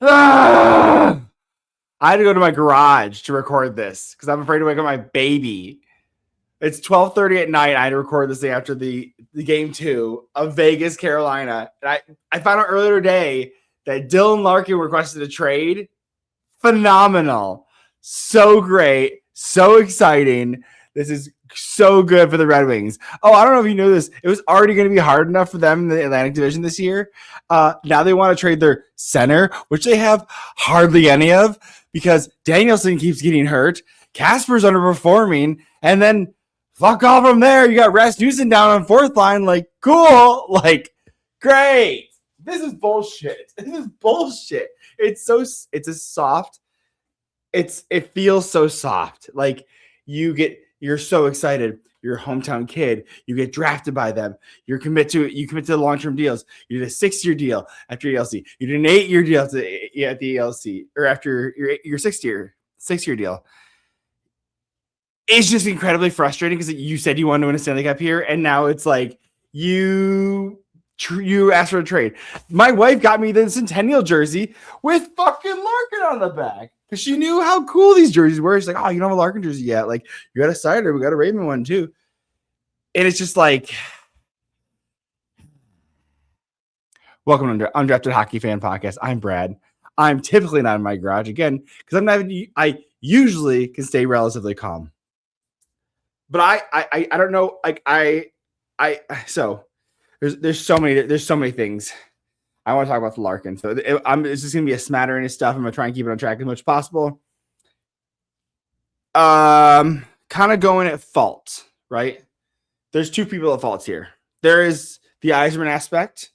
I had to go to my garage to record this because I'm afraid to wake up my baby. It's 12:30 at night. I had to record this day after the game 2 of Vegas, Carolina. And I found out earlier today that Dylan Larkin requested a trade. Phenomenal. So great. So exciting. This is so good for the Red Wings. Oh, I don't know if you knew this. It was already going to be hard enough for them in the Atlantic Division this year. Now they want to trade their center, which they have hardly any of because Danielson keeps getting hurt. Kasper's underperforming. And then fuck off from there. You got Rasmussen down on fourth line. Like, cool. Like, great. This is bullshit. It feels so soft. Like you're so excited. You're a hometown kid. You get drafted by them. You commit to the long-term deals. You did a 6-year deal after ELC. You did an 8-year deal at the ELC or after your 6-year deal. It's just incredibly frustrating because you said you wanted to win a Stanley Cup here, and now it's like you asked for a trade. My wife got me the Centennial jersey with fucking Larkin on the back because she knew how cool these jerseys were. She's like, oh, you don't have a Larkin jersey yet. Like, you got a Cider. We got a Raven one, too. And it's just like, welcome to Undrafted Hockey Fan Podcast. I'm Brad. I'm typically not in my garage, again, because I usually can stay relatively calm. But I don't know. Like, so there's so many things I want to talk about the Larkin. So it's just going to be a smattering of stuff. I'm going to try and keep it on track as much as possible. Kind of going at fault, right? There's two people at fault here. There is the Yzerman aspect,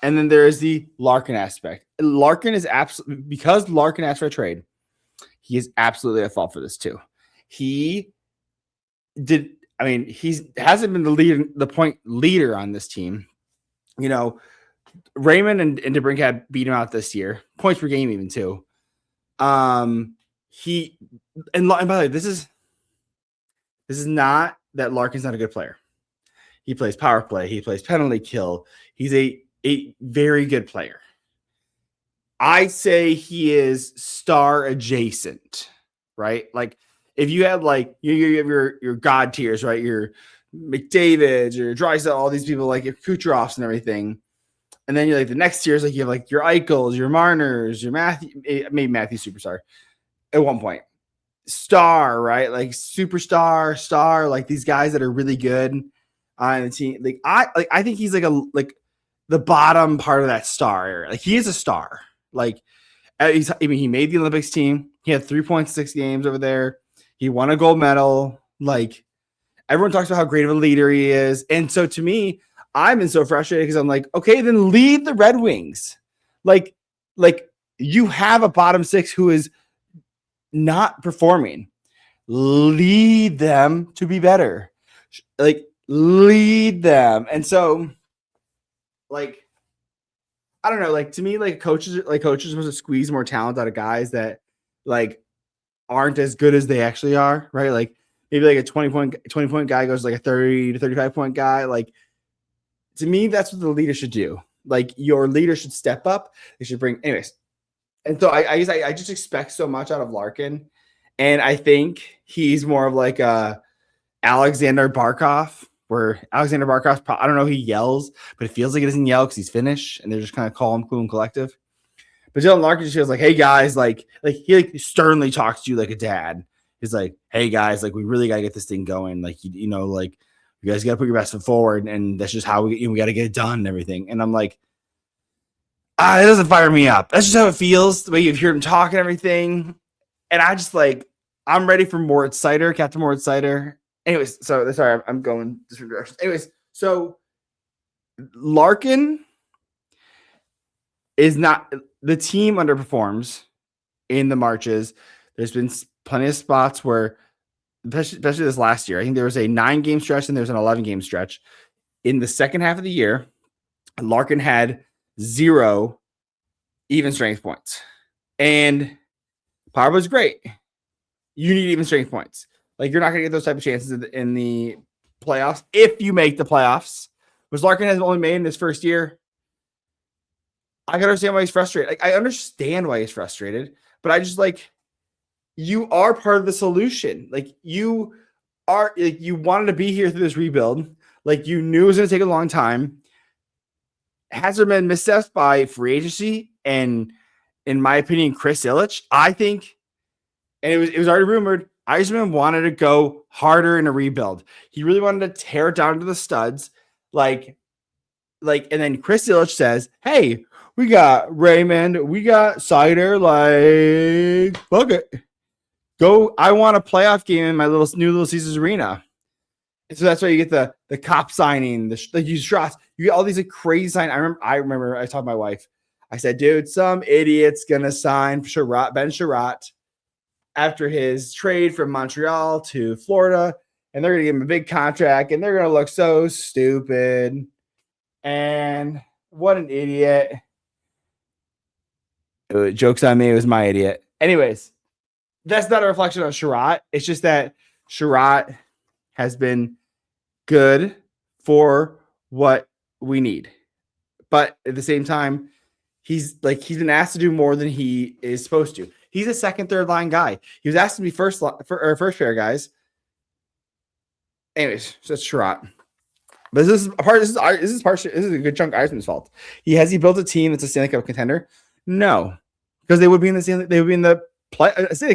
and then there is the Larkin aspect. Larkin is absolutely, because Larkin asked for a trade, he is absolutely at fault for this too. He hasn't been the point leader on this team. You know, Raymond and DeBrincat beat him out this year. Points per game even too. And by the way, this is not that Larkin's not a good player. He plays power play. He plays penalty kill. He's a very good player. I say he is star adjacent, right? Like, if you have like you have your god tiers, right? Your McDavids, your Draisaitl, all these people like your Kucherovs and everything, and then you're like the next tiers, like you have like your Eichels, your Marners, your maybe Matthew superstar at one point, star, right? Like superstar, star, like these guys that are really good on the team. I think he's like the bottom part of that star area. Like he is a star. Like he made the Olympics team. He had 3.6 games over there. He won a gold medal. Like, everyone talks about how great of a leader he is. And so to me, I've been so frustrated because I'm like, okay, then lead the Red Wings. Like you have a bottom six who is not performing. Lead them to be better. Like, lead them. And so, like, I don't know. Like, to me, like coaches are supposed to squeeze more talent out of guys that like aren't as good as they actually are, right? Like maybe like a 20 point guy goes like a 30 to 35 point guy. Like, to me, that's what the leader should do. Like, your leader should step up. They should bring, anyways. And so I just expect so much out of Larkin, and I think he's more of like a Alexander Barkov, where Alexander Barkov, I don't know, he yells, but it feels like he doesn't yell because he's Finnish, and they're just kind of calm, cool, and collective. But Dylan Larkin just feels like, hey guys, like he like sternly talks to you like a dad. He's like, hey guys, like we really gotta get this thing going. Like you know, like you guys gotta put your best foot forward, and that's just how we gotta get it done and everything. And I'm like, it doesn't fire me up. That's just how it feels. The way you hear him talk and everything. And I just like, I'm ready for Moritz Seider, Captain Moritz Seider. Anyways, so sorry, I'm going different directions. Anyways, so Larkin is not. The team underperforms in the marches. There's been plenty of spots where, especially this last year, I think there was a 9-game stretch and there's an 11-game stretch. In the second half of the year, Larkin had 0 even strength points. And power was great. You need even strength points. Like, you're not going to get those type of chances in the playoffs if you make the playoffs, which Larkin has only made in his first year. I can understand why he's frustrated. Like, I understand why he's frustrated, but I just like, you are part of the solution. Like, you are, like, you wanted to be here through this rebuild. Like, you knew it was going to take a long time. Has there been missteps by free agency? And in my opinion, Chris Ilitch, I think, and it was already rumored, Yzerman wanted to go harder in a rebuild. He really wanted to tear it down to the studs. And then Chris Ilitch says, hey, we got Raymond, we got Cider, like, fuck it. Go, I want a playoff game in my new Little Caesars Arena. And so that's why you get the cop signing, the use shots. You get all these like crazy sign. I remember I told my wife, I said, dude, some idiot's gonna sign Ben Sherratt after his trade from Montreal to Florida, and they're gonna give him a big contract, and they're gonna look so stupid. And what an idiot. Joke's on me, it was my idiot. Anyways, that's not a reflection on Sherratt. It's just that Sherratt has been good for what we need. But at the same time, he's been asked to do more than he is supposed to. He's a second, third line guy. He was asked to be first pair guys. Anyways, so that's Sherratt. But this is a good chunk of Yzerman's fault. Has he built a team that's a Stanley Cup contender? No, because they would be in the Stanley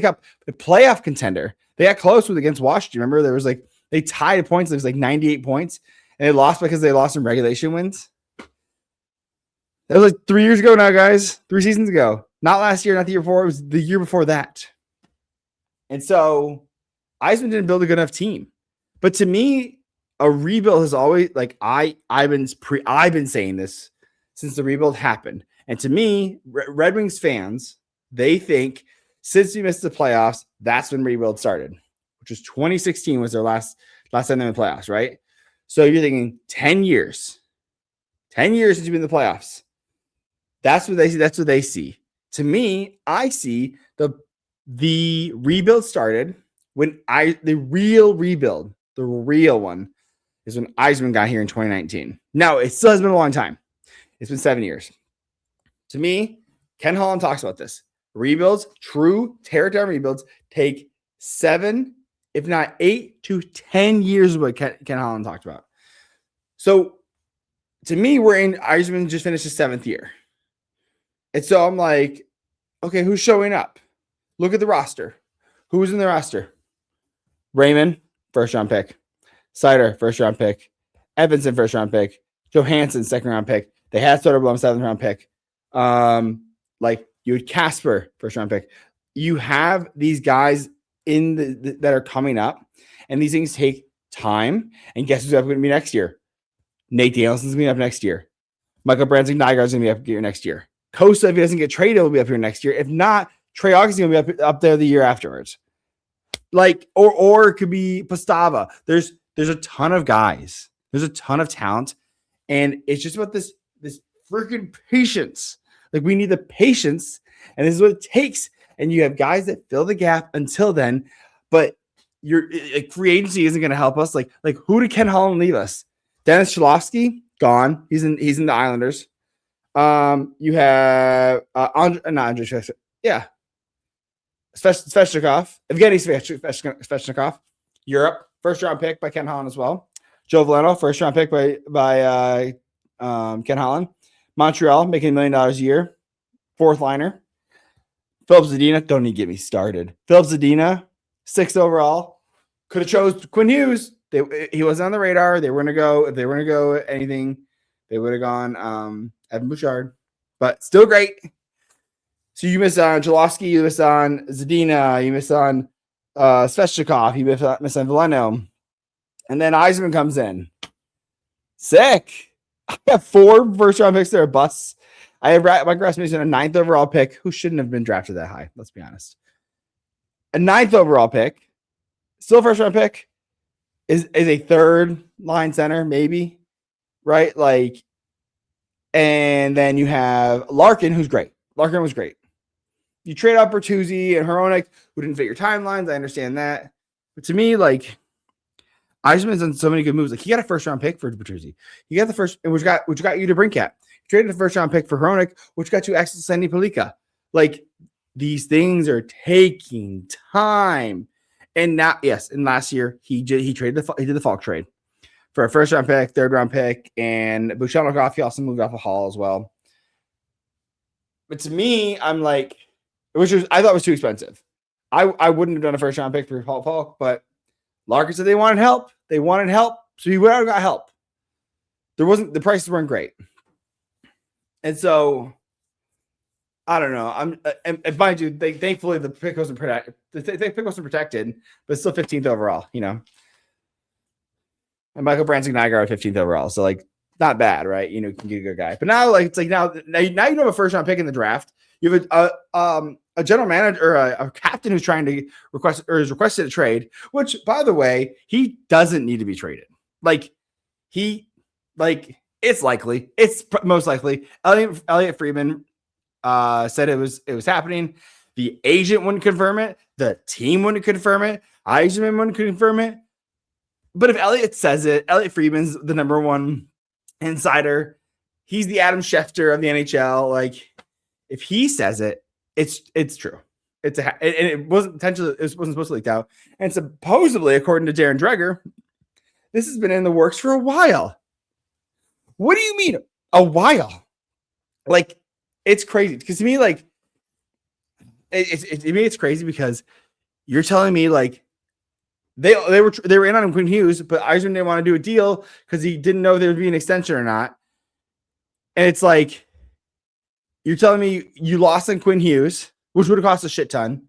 Cup, the playoff contender. They got close against Washington. Remember, there was like they tied points. It was like 98 points, and they lost because they lost in regulation wins. That was like 3 years ago now, guys. 3 seasons ago. Not last year, not the year before. It was the year before that. And so Yzerman didn't build a good enough team. But to me, a rebuild has always like I've been saying this since the rebuild happened. And to me, Red Wings fans, they think since we missed the playoffs, that's when rebuild started, which was 2016 was their last time in the playoffs, right? So you're thinking 10 years. 10 years since you've been in the playoffs. That's what they see. That's what they see. To me, I see the rebuild started when the real rebuild, the real one, is when Yzerman got here in 2019. Now, it still has been a long time. It's been 7 years. To me, Ken Holland talks about this. Rebuilds, true tear-down rebuilds, take 7, if not 8 to 10 years is what Ken Holland talked about. So, to me, Yzerman just finished his 7th year. And so I'm like, okay, who's showing up? Look at the roster. Who's in the roster? Raymond, first-round pick. Cider, first-round pick. Evanson, first-round pick. Johansson, second-round pick. They had Soderblom, 7th-round pick. You had Casper, first-round pick. You have these guys that are coming up, and these things take time. And guess who's going to be next year? Nate Danielson's going to be up next year. Michael Branson-Nygaard's going to be up here next year. Costa, if he doesn't get traded, will be up here next year. If not, Trey Augustin's going to be up there the year afterwards. Or it could be Pastava. There's a ton of guys. There's a ton of talent. And it's just about this freaking patience. Like, we need the patience, and this is what it takes. And you have guys that fill the gap until then, but free agency isn't going to help us. Like who did Ken Holland leave us? Dennis Cholowski, gone. He's in the Islanders. You have Svechnikov, Evgeny Svechnikov, Europe, first-round pick by Ken Holland as well. Joe Veleno, first-round pick by Ken Holland. Montreal, making $1 million a year. 4th liner. Philip Zadina, don't even get me started. Philip Zadina, 6th overall. Could have chose Quinn Hughes. He wasn't on the radar. If they were going to go anything, they would have gone Evan Bouchard. But still great. So you missed on Jolowski, you missed on Zadina, you missed on Svechnikov, you missed on Veleno. And then Yzerman comes in. Sick. I have 4 first-round picks that are busts. I have Mike Rasmussen, a 9th overall pick, who shouldn't have been drafted that high. Let's be honest. A 9th overall pick, still a first-round pick, is a 3rd-line center, maybe, right? And then you have Larkin, who's great. Larkin was great. You trade out Bertuzzi and Hronek, who didn't fit your timelines. I understand that. But to me, Yzerman's done so many good moves. He got a first-round pick for Bertuzzi. He got the first, which got you to Brinkett. Traded a first round pick for Hronik, which got you Axel Sandy Pelika. Like, these things are taking time. And now, yes, and last year he did the Falk trade for a first round pick, third round pick, and Bouchard-Goff, he also moved off a Hall as well. But to me, I'm like, I thought was too expensive. I wouldn't have done a first round pick for Paul Falk, but Larkin said they wanted help. They wanted help, so he went out and got help. The prices weren't great. And so I don't know. And mind you, thankfully the pick wasn't protected. The pick wasn't protected, but still 15th overall, you know. And Michael Branson-Nygaard at 15th overall, so like not bad, right? You know, you can get a good guy. But now, like, it's like now you don't have a first round pick in the draft. You have a general manager or a captain who's trying to is requested a trade, which, by the way, he doesn't need to be traded. It's likely. It's most likely. Elliot Friedman said it was happening. The agent wouldn't confirm it. The team wouldn't confirm it. Eisenman wouldn't confirm it. But if Elliot says it, Elliot Friedman's the number one insider. He's the Adam Schefter of the NHL. Like, if he says it, it's true. And it wasn't supposed to leak out. And supposedly, according to Darren Dreger, this has been in the works for a while. What do you mean a while? Like, it's crazy because to me, like, it's crazy because you're telling me like they were in on Quinn Hughes, but Eisman didn't want to do a deal because he didn't know if there would be an extension or not. And it's like, you're telling me you lost on Quinn Hughes, which would have cost a shit ton.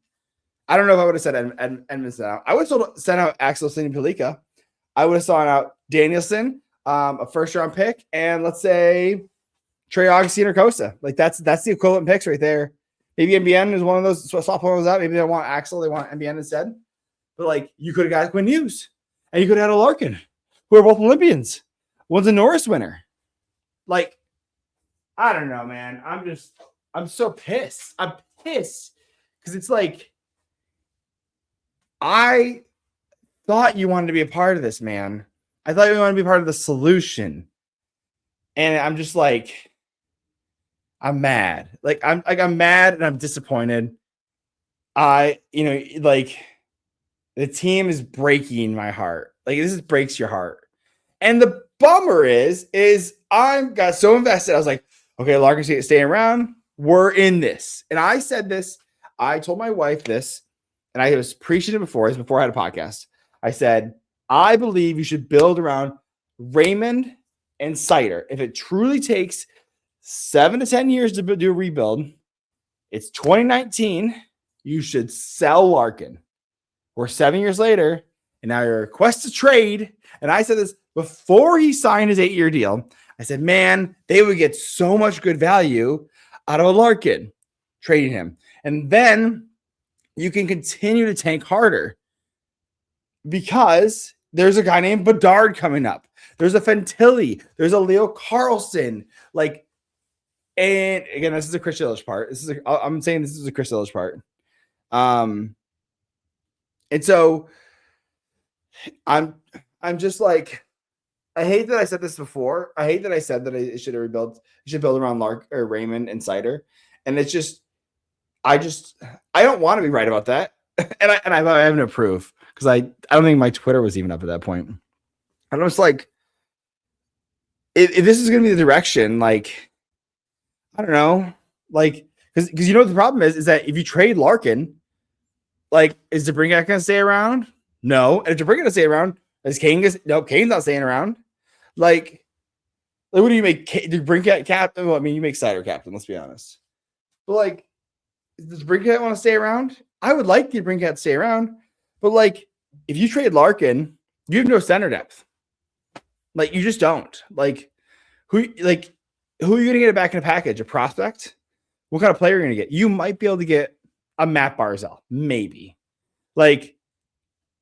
I don't know if I would have said Edmondson out. I would have sent out Axel Sandy Pelika. I would have sent out Danielson, a first round pick, and let's say Trey Augustine or Costa. Like, that's the equivalent picks right there. Maybe NBN is one of those. Swap one of those out. Maybe they don't want Axel, they want NBN instead. But like, you could have got Quinn Hughes, and you could have had a Larkin, who are both Olympians. One's a Norris winner. Like, I don't know, man. I'm so pissed. I'm pissed because it's like, I thought you wanted to be a part of this, man. I thought you wanted to be part of the solution. And I'm just like, I'm mad. Like, I'm mad and I'm disappointed. The team is breaking my heart. Like, this breaks your heart. And the bummer is I got so invested. I was like, okay, Larkin's staying around. We're in this. And I said this. I told my wife this, and I was preaching it before. It was before I had a podcast. I said, I believe you should build around Raymond and Seider. If it truly takes 7 to 10 years to do a rebuild, it's 2019. You should sell Larkin. We're 7 years later, and now your request to trade. And I said this before he signed his 8-year deal. I said, man, they would get so much good value out of a Larkin trading him. And then you can continue to tank harder because there's a guy named Bedard coming up. There's a Fantilli. There's a Leo Carlson. Like, and again, this is a Chris Illich part. I'm saying this is a Chris Illich part. And so I'm just like, I hate that I said this before. I hate that I said that it should have rebuilt. You should build around Raymond and Seider. And it's just, I don't want to be right about that. and I have no proof because I don't think my Twitter was even up at that point. And I was like, if this is going to be the direction, like, I don't know, like, because you know what the problem is that if you trade Larkin, like, is DeBrincat going to stay around? No. And if DeBrincat going to stay around, is Kane? No, Kane's not staying around. Like, what do you make DeBrincat captain? Well, I mean, you make Seider captain. Let's be honest. But like, does DeBrincat want to stay around? I would like DeBrincat to stay around, but like, if you trade Larkin, you have no center depth. Like, you just don't. Like, who are you going to get back in a package? A prospect? What kind of player are you going to get? You might be able to get a Matt Barzal, maybe. Like,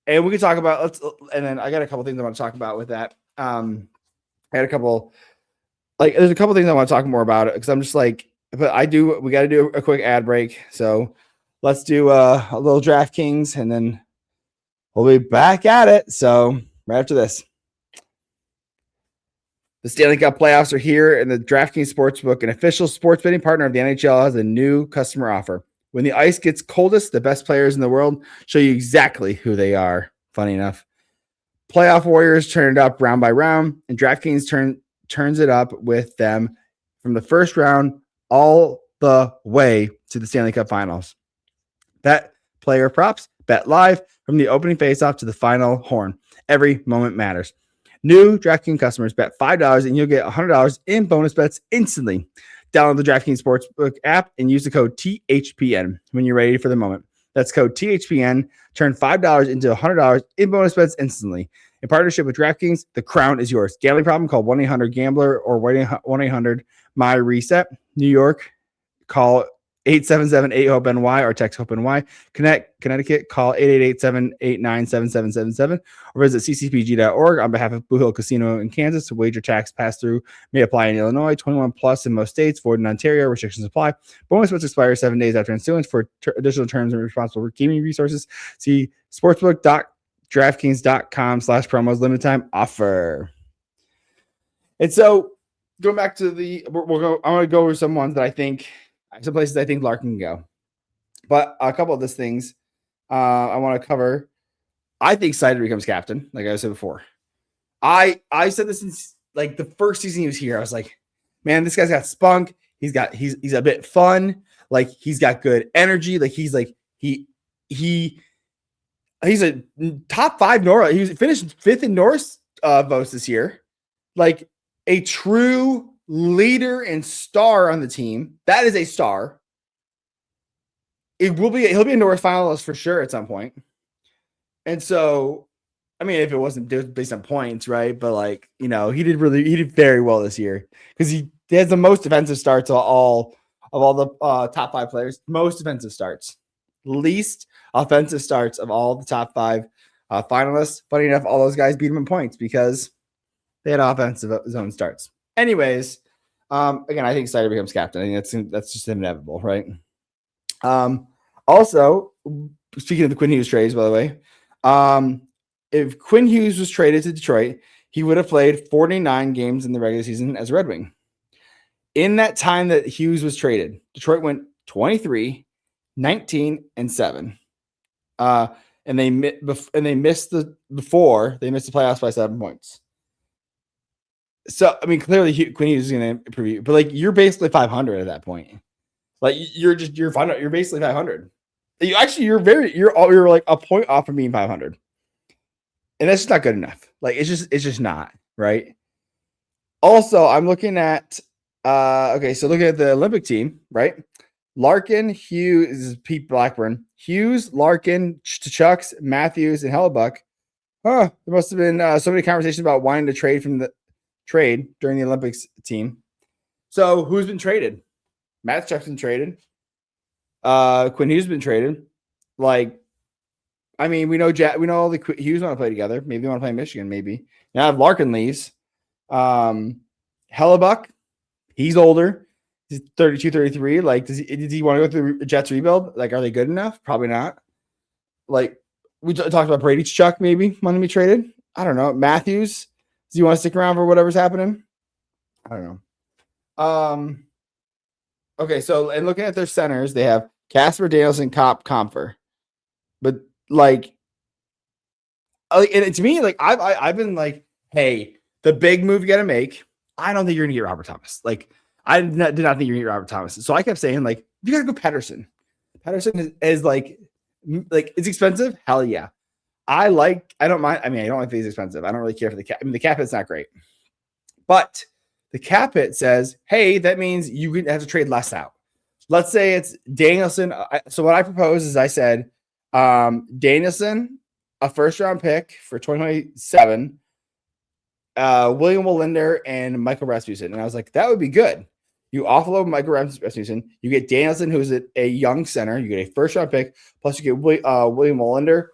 and we can talk about and then I got a couple things I want to talk about with that. I had a couple, like, there's a couple things I want to talk more about it because I'm just like, but we got to do a quick ad break. So let's do a little DraftKings and then we'll be back at it. So right after this. The Stanley Cup playoffs are here, and the DraftKings Sportsbook, an official sports betting partner of the NHL, has a new customer offer. When the ice gets coldest, the best players in the world show you exactly who they are. Funny enough. Playoff warriors turn it up round by round, and DraftKings turns it up with them from the first round all the way to the Stanley Cup Finals. Bet player props, bet live from the opening faceoff to the final horn. Every moment matters. New DraftKings customers bet $5 and you'll get $100 in bonus bets instantly. Download the DraftKings Sportsbook app and use the code THPN when you're ready for the moment. That's code THPN. Turn $5 into $100 in bonus bets instantly. In partnership with DraftKings, the crown is yours. Gambling problem? Call 1-800-GAMBLER or 1-800-MY-RESET. New York, call 877-8-HOPE-NY or text HOPE-NY. Connecticut, call 888-789-7777 or visit ccpg.org. On behalf of Blue Hill Casino in Kansas, wager tax pass-through may apply in Illinois, 21 plus in most states, void in Ontario, restrictions apply. Bonus bets expire 7 days after issuance. For additional terms and responsible gaming resources, see sportsbook.draftkings.com/promos limited time offer. And so going back to I'm going to go over some ones that I think, some places I think Larkin can go. But a couple of these things I want to cover. I think Seider becomes captain, like I said before. I said this since like the first season he was here. I was like, man, this guy's got spunk. He's a bit fun. Like he's got good energy. Like he's a top 5 Norris. He was finished 5th in Norris votes this year. Like a true leader and star on the team. That is a star. He'll be a Norris finalist for sure at some point. And so, I mean, if it wasn't based on points, right? But like, he did very well this year because he has the most defensive starts of all the top 5 players. Most defensive starts, least offensive starts of all the top 5 finalists. Funny enough, all those guys beat him in points because they had offensive zone starts. Anyways, again, I think Seider becomes captain. I think that's just inevitable, right? Also, speaking of the Quinn Hughes trades, by the way, if Quinn Hughes was traded to Detroit, he would have played 49 games in the regular season as a Red Wing. In that time that Hughes was traded, Detroit went 23, 19, and 7. And they missed the playoffs by 7 points. So, I mean, clearly Quinn Hughes is going to improve, but like you're basically 500 at that point. Like you're basically 500. You're like a point off from being 500, and that's just not good enough. Like it's just not right. Also, I'm looking at so looking at the Olympic team, right? Larkin, Hughes, Pete Blackburn, Hughes, Larkin, Chucks, Matthews, and Hellebuck. There must have been so many conversations about wanting to trade during the Olympics team. So who's been traded? Matt Chuck's been traded. Quinn Hughes been traded. Like, I mean, we know all the Hughes want to play together. Maybe they want to play in Michigan. Maybe now if Larkin leaves, Hellebuck, he's older. He's 32, 33. Like, does he want to go through the Jets rebuild? Like, are they good enough? Probably not. Like, we talked about Brady Chuck maybe wanting to be traded. I don't know. Matthews, does he want to stick around for whatever's happening? I don't know. Okay, so and looking at their centers, they have Casper, Danielson, Comfer. But like, and to me, like I've been like, hey, the big move you got to make. I don't think you're gonna get Robert Thomas. Like, I did not think you're gonna get Robert Thomas. So I kept saying like, you gotta go Pettersson. Pettersson is like it's expensive. Hell yeah. I don't mind. I mean, I don't like these expensive. I don't really care for the cap. I mean, the cap hit's not great, but the cap hit says, hey, that means you could have to trade less out. Let's say it's Danielson. So what I propose is I said, Danielson, a first-round pick for 2027, William Wallinder, and Michael Rasmussen. And I was like, that would be good. You offload Michael Rasmussen. You get Danielson, who's a young center. You get a first-round pick. Plus you get William Wallinder,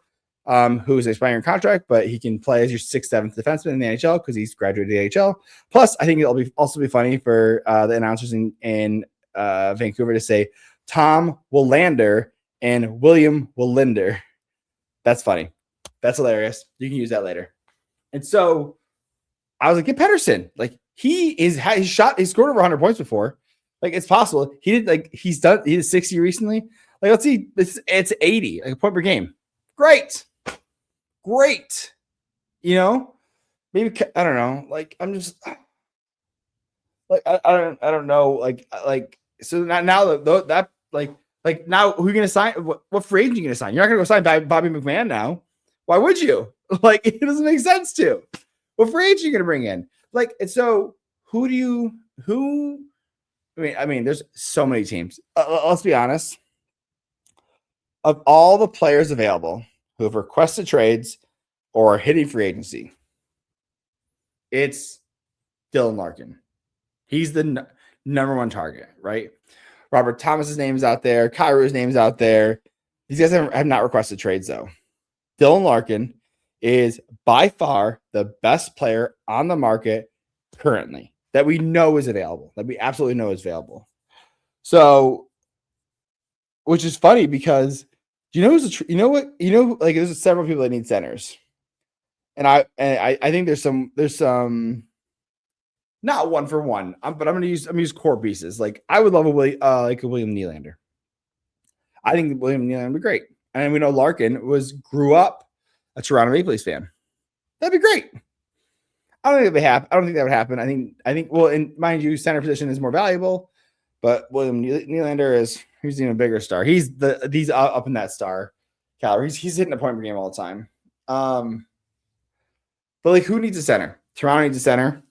who's an expiring contract, but he can play as your 6th, 7th defenseman in the NHL because he's graduated the AHL. Plus, I think it'll also be funny for the announcers in Vancouver to say Tom Willander and William Wallinder. That's funny. That's hilarious. You can use that later. And so I was like, get Pettersson. Like He's scored over 100 points before. Like, it's possible. He did 60 recently. Like, let's see, it's 80, like a point per game. Great. You know, maybe, I don't know. Like, I'm just like, I don't know. Like, so now that now who are you going to sign? What free agent are you going to sign? You're not going to go sign Bobby McMahon now. Why would you? Like, it doesn't make sense to. What free agent are you going to bring in? Like, and so who? I mean, there's so many teams. Let's be honest. Of all the players available who have requested trades or are hitting free agency, it's Dylan Larkin. He's the number one target, right? Robert Thomas's name is out there. Kyrie's name is out there. These guys have not requested trades, though. Dylan Larkin is by far the best player on the market currently that we know is available, that we absolutely know is available. So, which is funny because like there's several people that need centers, and I think there's some not one for one, but I'm gonna use core pieces. Like, I would love a William Nylander. I think William Nylander would be great, and we know Larkin grew up a Toronto Maple Leafs fan. That'd be great. I don't think that would happen. I think. Well, and mind you, center position is more valuable, but William Nylander he's even a bigger star. He's up in that star caliber. He's hitting a point per game all the time. But like, who needs a center? Toronto needs a center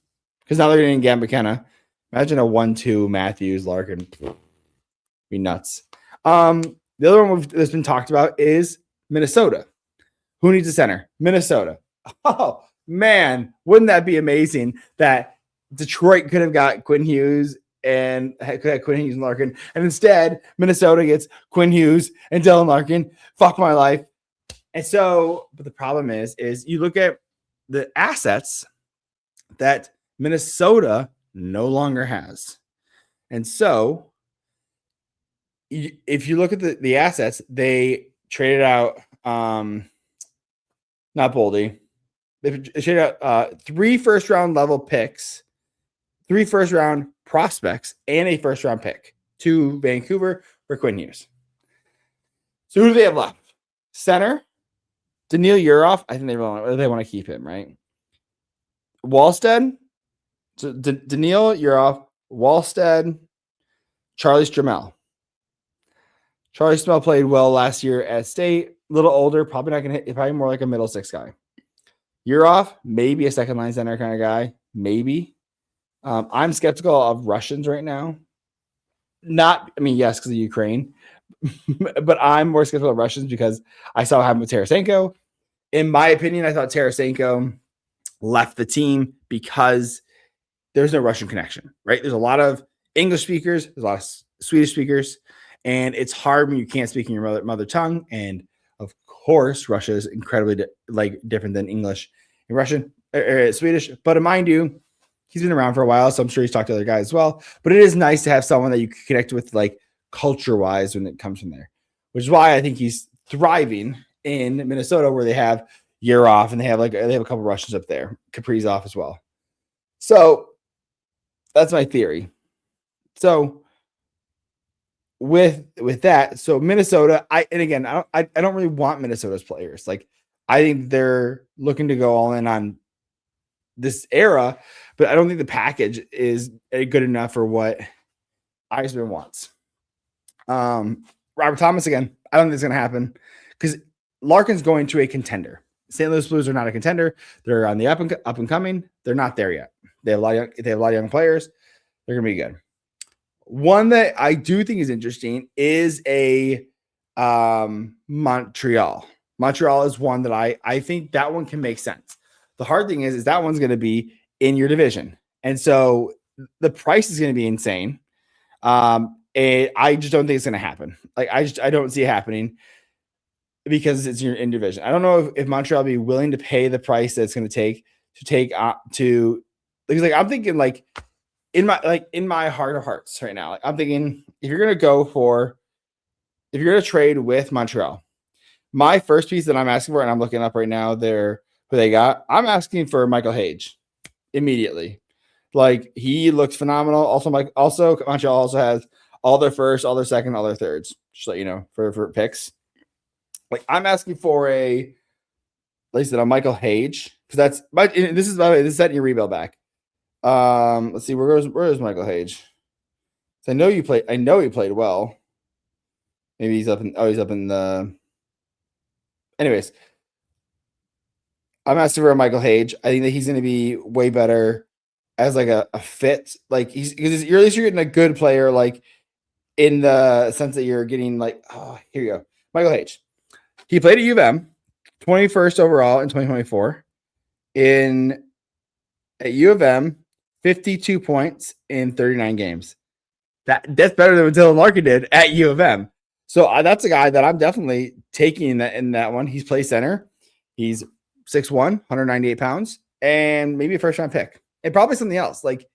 because now they're getting Gam McKenna. Imagine a 1-2 Matthews Larkin. Be nuts. The other one that's been talked about is Minnesota. Who needs a center? Minnesota. Oh, man, wouldn't that be amazing that Detroit could have got Quinn Hughes and Larkin, and instead Minnesota gets Quinn Hughes and Dylan Larkin. Fuck my life. And so, but the problem is you look at the assets that Minnesota no longer has. And so, if you look at the assets, they traded out, not Boldy. They traded out 3 first-round level picks, 3 first-round prospects, and a first-round pick to Vancouver for Quinn Hughes. So who do they have left? Center, Daniil Yurov. I think they want to keep him, right? Wallstead, so Daniil Yurov, Wallstead, Charlie Stramel. Charlie Stramel played well last year at State. A little older, probably not going to hit. Probably more like a middle 6 guy. Yurov, maybe a second line center kind of guy. Maybe. I'm skeptical of Russians right now. Yes, because of Ukraine. But I'm more skeptical of Russians because I saw what happened with Tarasenko. In my opinion, I thought Tarasenko left the team because there's no Russian connection, right? There's a lot of English speakers, there's a lot of Swedish speakers, and it's hard when you can't speak in your mother tongue. And of course, Russia is incredibly different than English and Russian or Swedish. But mind you, he's been around for a while, so I'm sure he's talked to other guys as well. But it is nice to have someone that you can connect with, like, culture-wise when it comes from there, which is why I think he's thriving in Minnesota, where they have Yurov and they have a couple Russians up there, Kaprizov as well. So that's my theory. So with that, so Minnesota, I don't really want Minnesota's players. Like, I think they're looking to go all in on this era, but I don't think the package is good enough for what Eisman wants. Robert Thomas again. I don't think it's going to happen because Larkin's going to a contender. St. Louis Blues are not a contender. They're on the up and coming. They're not there yet. They have a lot of young players. They're going to be good. One that I do think is interesting is a Montreal. Montreal is one that I think that one can make sense. The hard thing is that one's going to be in your division. And so the price is going to be insane. And I just don't think it's going to happen. Like, I don't see it happening because it's in division. I don't know if Montreal will be willing to pay the price that it's going to take because, like, I'm thinking, like, in my heart of hearts right now, like, I'm thinking if you're going to trade with Montreal, my first piece that I'm asking for, and I'm looking up right now, who they got. I'm asking for Michael Hage immediately. Like, he looks phenomenal. Also, Montreal also has all their first, all their second, all their thirds. Just let you know for picks. Like, I'm asking for at least a Michael Hage, because this is, by the way, this is setting your rebuild back. Let's see, where is Michael Hage? So I know he played well. Maybe he's up in the. Anyways, I'm asking for a Michael Hage. I think that he's going to be way better as like a fit. Like, because at least you're getting a good player, like in the sense that you're getting like, oh, here you go, Michael Hage. He played at U of M, 21st overall in 2024. At U of M, 52 points in 39 games. That's better than what Dylan Larkin did at U of M. So that's a guy that I'm definitely taking in that one. He's play center. He's 6'1", 198 pounds, and maybe a first round pick, and probably something else. Like,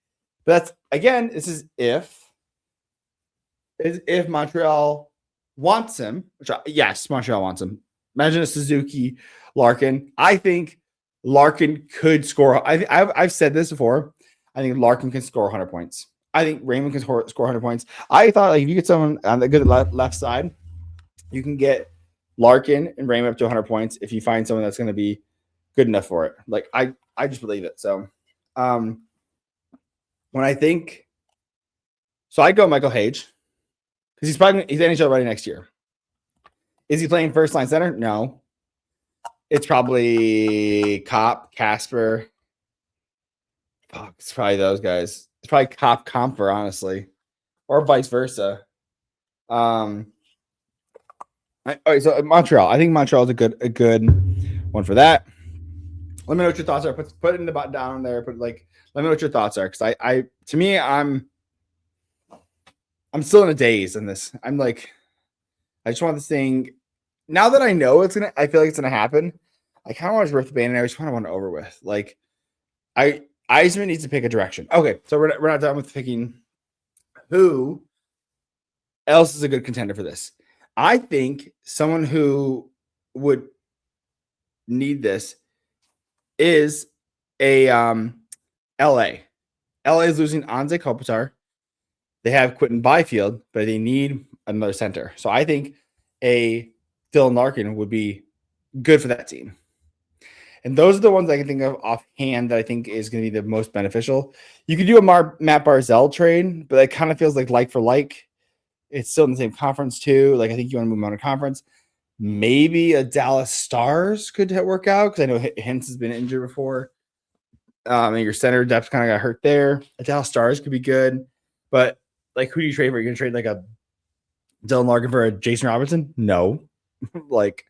but that's, again, this is if Montreal wants him. Yes, Montreal wants him. Imagine a Suzuki Larkin. I think Larkin could score. I've said this before. I think Larkin can score 100 points. I think Raymond can score 100 points. I thought, like, if you get someone on the good left side, you can get Larkin and Raymond up to 100 points if you find someone that's going to be good enough for it. Like, I just believe it. So, I'd go Michael Hage, because he's NHL ready next year. Is he playing first line center? No. It's probably Kopp, Casper. Fuck, it's probably those guys. It's probably Kopp, Comfer, honestly, or vice versa. So Montreal. I think Montreal is a good one for that. Let me know what your thoughts are. Put it in the button down there. Let me know what your thoughts are, because I'm still in a daze in this. I'm like, I just want this thing. Now that I know I feel like it's gonna happen. I kind of want to rip the band, and I just want it over with. Like, Eisman needs to pick a direction. Okay, so we're not done with picking. Who else is a good contender for this? I think someone who would need this is a LA. LA is losing Anze Kopitar. They have Quentin Byfield, but they need another center. So I think a Dylan Larkin would be good for that team. And those are the ones I can think of offhand that I think is going to be the most beneficial. You could do a Matt Barzal trade, but it kind of feels like for like. It's still in the same conference too. Like, I think you want to move them on a conference. Maybe a Dallas Stars could work out, because I know Hintz has been injured before. And your center depth kind of got hurt there. A Dallas Stars could be good. But, like, who do you trade for? Are you going to trade like a Dylan Larkin for a Jason Robertson? No. Like,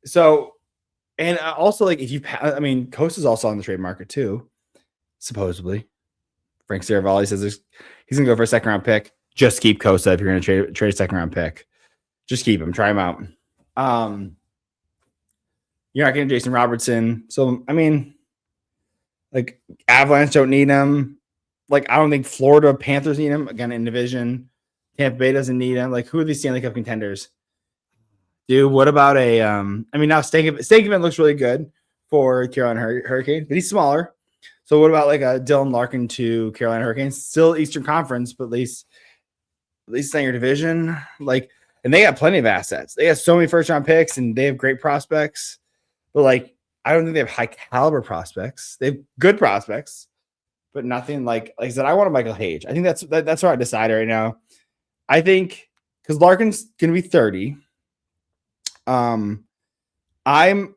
so, and also, like, Costa's also on the trade market too, supposedly. Frank Saravalli says he's going to go for a second round pick. Just keep Costa if you're going to trade a second round pick. Just keep him. Try him out. You're not getting Jason Robertson. So, like, Avalanche don't need him. Like, I don't think Florida Panthers need him. Again, in division. Tampa Bay doesn't need him. Like, who are these Stanley Cup contenders? Dude, what about now Stankoven looks really good for Carolina Hurricanes, but he's smaller. So what about like a Dylan Larkin to Carolina Hurricanes? Still Eastern Conference, but at least it's in your division. Like, and they have plenty of assets. They have so many first round picks, and they have great prospects. But, like, I don't think they have high caliber prospects. They have good prospects, but nothing like I said. I want a Michael Hage. I think that's where I decided right now. I think because Larkin's going to be 30. I'm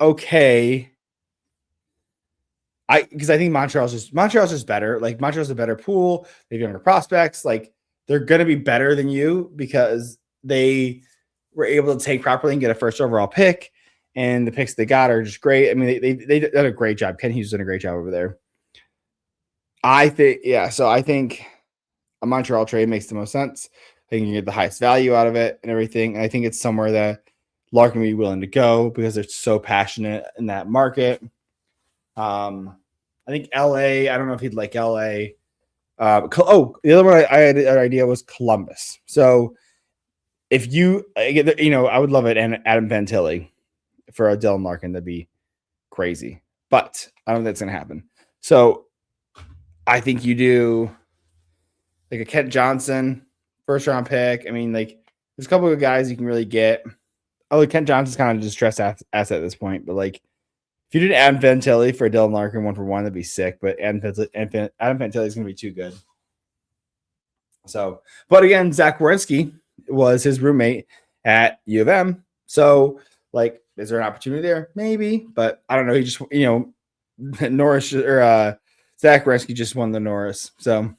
okay. Because I think Montreal's just better. Like, Montreal's a better pool. They have younger prospects. Like, they're going to be better than you because they were able to take properly and get a first overall pick. And the picks they got are just great. I mean, they did a great job. Ken Hughes did a great job over there. I think a Montreal trade makes the most sense. I think you get the highest value out of it and everything. And I think it's somewhere that Larkin would be willing to go because they're so passionate in that market. I think LA, I don't know if he'd like LA. The other one I had an idea was Columbus. So if I would love it. And Adam Fantilli for a Dylan Larkin, that'd be crazy. But I don't think that's going to happen. So I think you do like a Kent Johnson, first round pick. I mean, like there's a couple of guys you can really get. Oh, Kent Johnson's kind of a distressed asset at this point, but like if you did Adam Fantilli for Dylan Larkin 1-for-1, that'd be sick. But Adam Fantilli is going to be too good. So, but again, Zach Werenski was his roommate at U of M. So, like, is there an opportunity there? Maybe, but I don't know. He just, Norris or Zach Werenski just won the Norris. So,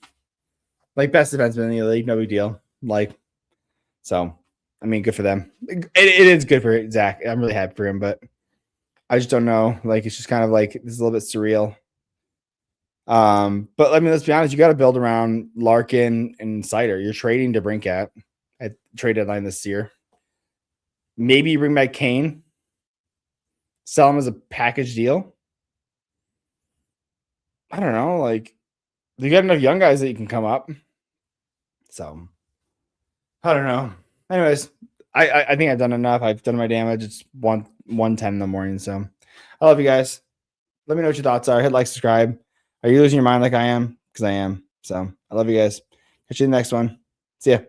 like, best defenseman in the league, no big deal. Like, so, I mean, good for them. It is good for Zach. I'm really happy for him, but I just don't know. Like, it's just kind of like, this is a little bit surreal. But I mean, let's be honest, you got to build around Larkin and Cider. You're trading to Brinkat at trade deadline this year. Maybe you bring back Kane, sell him as a package deal. I don't know. Like, you got enough young guys that you can come up. So, I don't know. Anyways, I think I've done enough. I've done my damage. It's 1:10 in the morning. So, I love you guys. Let me know what your thoughts are. Hit like, subscribe. Are you losing your mind like I am? Because I am. So, I love you guys. Catch you in the next one. See ya.